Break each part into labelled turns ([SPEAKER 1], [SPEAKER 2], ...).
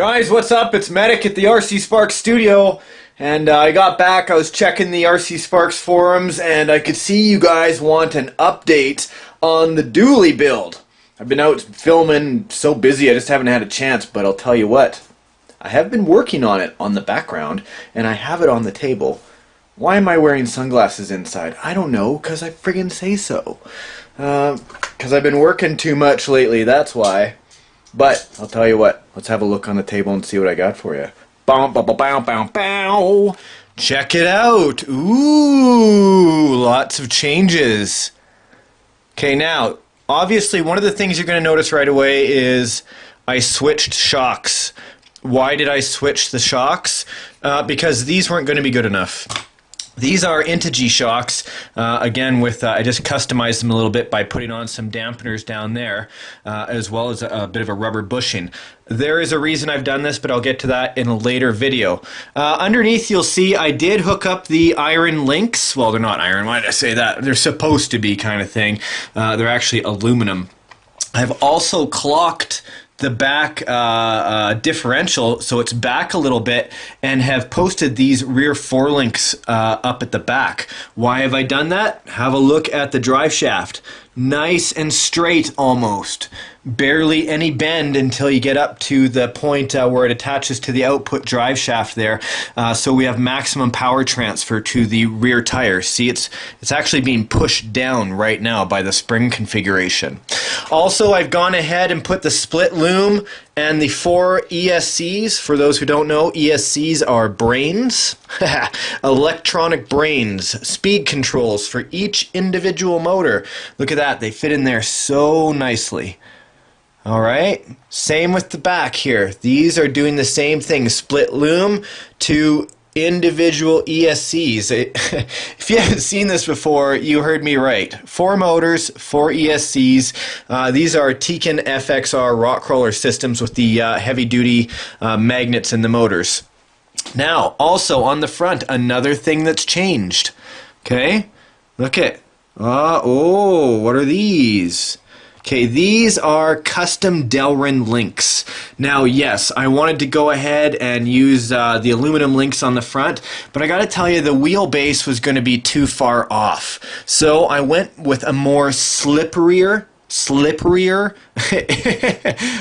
[SPEAKER 1] Guys, what's up? It's Medic at the RCSparks Studio, and I got back. I was checking the RCSparks forums, and I could see you guys want an update on the DUALLY build. I've been out filming, so busy I just haven't had a chance, but I'll tell you what. I have been working on it on the background, and I have it on the table. Why am I wearing sunglasses inside? I don't know, because I friggin' say so. Because I've been working too much lately, that's why. But I'll tell you what, let's have a look on the table and see what I got for you. Bow, bow, bow, bow, bow, bow. Check it out. Ooh, lots of changes. Okay, now, obviously one of the things you're going to notice right away is I switched shocks. Why did I switch the shocks? Because these weren't going to be good enough. These are Integy shocks, again with, I just customized them a little bit by putting on some dampeners down there, as well as a bit of a rubber bushing. There is a reason I've done this, but I'll get to that in a later video. Underneath you'll see I did hook up the iron links. Well, they're not iron, why did I say that? They're supposed to be kind of thing. They're actually aluminum. I've also clocked the back differential so it's back a little bit, and have posted these rear forelinks up at the back. Why have I done that? Have a look at the drive shaft. Nice and straight almost. Barely any bend until you get up to the point where it attaches to the output drive shaft there. So we have maximum power transfer to the rear tire. See, it's actually being pushed down right now by the spring configuration. Also, I've gone ahead and put the split loom and the 4 ESCs. For those who don't know, ESCs are brains, electronic brains, speed controls for each individual motor. Look at that, they fit in there so nicely. Alright, same with the back here. These are doing the same thing, split loom to individual ESCs. If you haven't seen this before, you heard me right. 4 motors, 4 ESCs. These are Tekin FXR rock crawler systems with the heavy duty magnets in the motors. Now, also on the front, another thing that's changed. Okay, look at, oh, what are these? Okay, these are custom Delrin links. Now, yes, I wanted to go ahead and use the aluminum links on the front, but I gotta tell you, the wheelbase was going to be too far off. So I went with a more slipperier,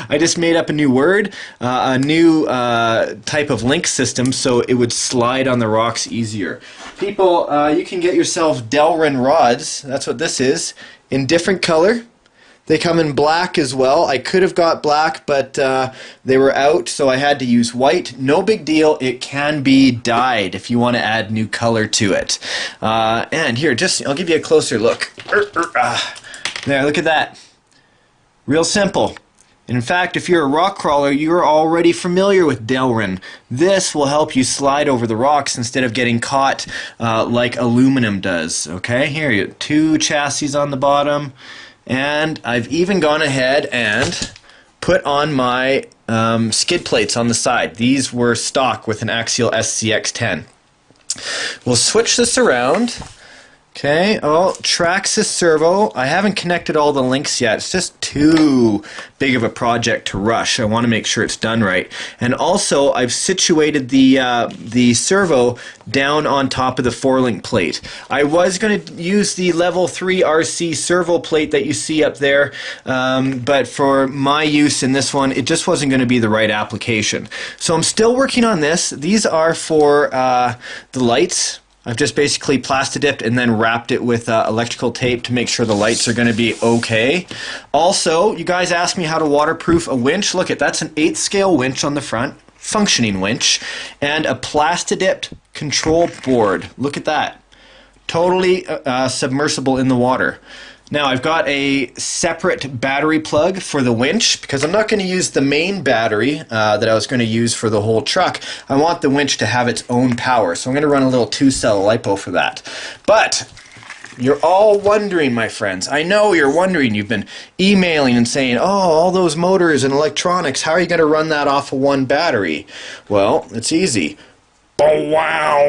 [SPEAKER 1] I just made up a new word, a new type of link system so it would slide on the rocks easier. People, you can get yourself Delrin rods, that's what this is, in different color. They come in black as well. I could have got black, but they were out, so I had to use white. No big deal. It can be dyed if you want to add new color to it. And here, I'll give you a closer look. There, look at that. Real simple. In fact, if you're a rock crawler, you're already familiar with Delrin. This will help you slide over the rocks instead of getting caught like aluminum does. Okay, here you have 2 chassis on the bottom. And I've even gone ahead and put on my skid plates on the side. These were stock with an Axial SCX10. We'll switch this around. Okay, oh, Traxxas Servo. I haven't connected all the links yet. It's just too big of a project to rush. I want to make sure it's done right. And also, I've situated the servo down on top of the 4-link plate. I was going to use the level 3 RC servo plate that you see up there, but for my use in this one, it just wasn't going to be the right application. So I'm still working on this. These are for the lights. I've just basically plastidiped and then wrapped it with electrical tape to make sure the lights are going to be okay. Also, you guys asked me how to waterproof a winch. Look, that's an 8th scale winch on the front, functioning winch, and a plastidipped control board. Look at that. Totally submersible in the water. Now I've got a separate battery plug for the winch because I'm not going to use the main battery that I was going to use for the whole truck. I want the winch to have its own power, so I'm going to run a little 2-cell LiPo for that. But you're all wondering, my friends, I know you're wondering, you've been emailing and saying, oh, all those motors and electronics, how are you going to run that off of one battery? Well, it's easy. Oh, wow.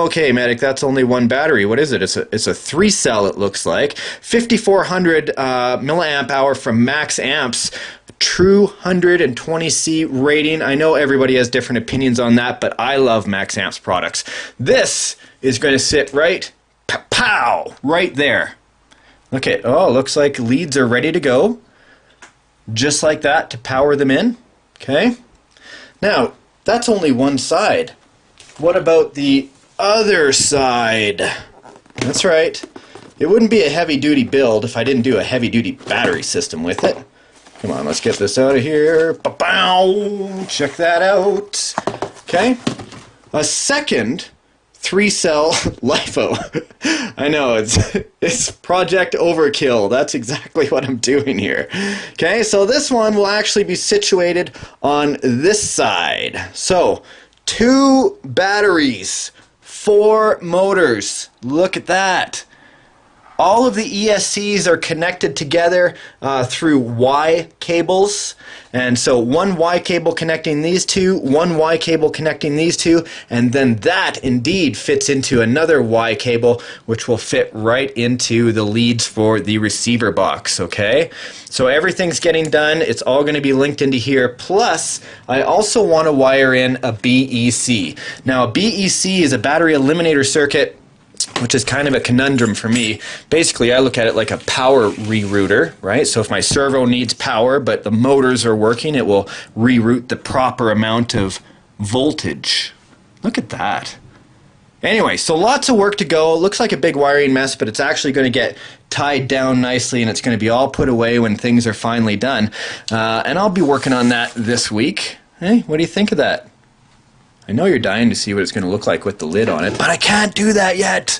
[SPEAKER 1] Okay, Medic, that's only one battery. What is it? It's a 3-cell, it looks like. 5400 milliamp hour from Max Amps. True 120C rating. I know everybody has different opinions on that, but I love Max Amps products. This is going to sit right, pow, right there. Okay, oh, looks like leads are ready to go. Just like that to power them in. Okay. Now, that's only one side. What about the other side? That's right. It wouldn't be a heavy-duty build if I didn't do a heavy-duty battery system with it. Come on, let's get this out of here. Ba-bow! Check that out. Okay. A second 3-cell LiFo. I know, it's Project Overkill. That's exactly what I'm doing here. Okay, so this one will actually be situated on this side. So, 2 batteries, 4 motors. Look at that. All of the ESCs are connected together through Y cables. And so one Y cable connecting these two, one Y cable connecting these two, and then that indeed fits into another Y cable, which will fit right into the leads for the receiver box, okay? So everything's getting done. It's all going to be linked into here. Plus, I also want to wire in a BEC. Now, a BEC is a battery eliminator circuit, which is kind of a conundrum for me. Basically, I look at it like a power rerouter, right? So if my servo needs power, but the motors are working, it will reroute the proper amount of voltage. Look at that. Anyway, so lots of work to go. Looks like a big wiring mess, but it's actually going to get tied down nicely, and it's going to be all put away when things are finally done. And I'll be working on that this week. Hey, what do you think of that? I know you're dying to see what it's going to look like with the lid on it, but I can't do that yet.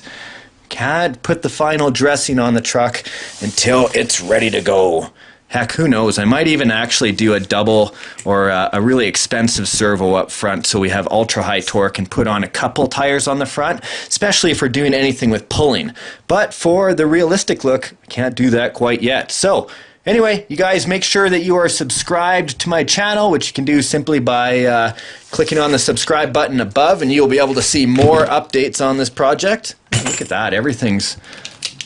[SPEAKER 1] Can't put the final dressing on the truck until it's ready to go. Heck, who knows? I might even actually do a double or a really expensive servo up front so we have ultra high torque and put on a couple tires on the front, especially if we're doing anything with pulling. But for the realistic look, I can't do that quite yet. So, anyway, you guys make sure that you are subscribed to my channel, which you can do simply by clicking on the subscribe button above, and you'll be able to see more updates on this project. Look at that, everything's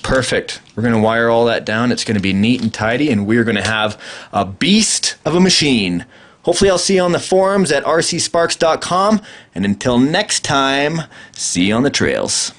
[SPEAKER 1] perfect. We're going to wire all that down. It's going to be neat and tidy, and we're going to have a beast of a machine. Hopefully I'll see you on the forums at rcsparks.com, and until next time, see you on the trails.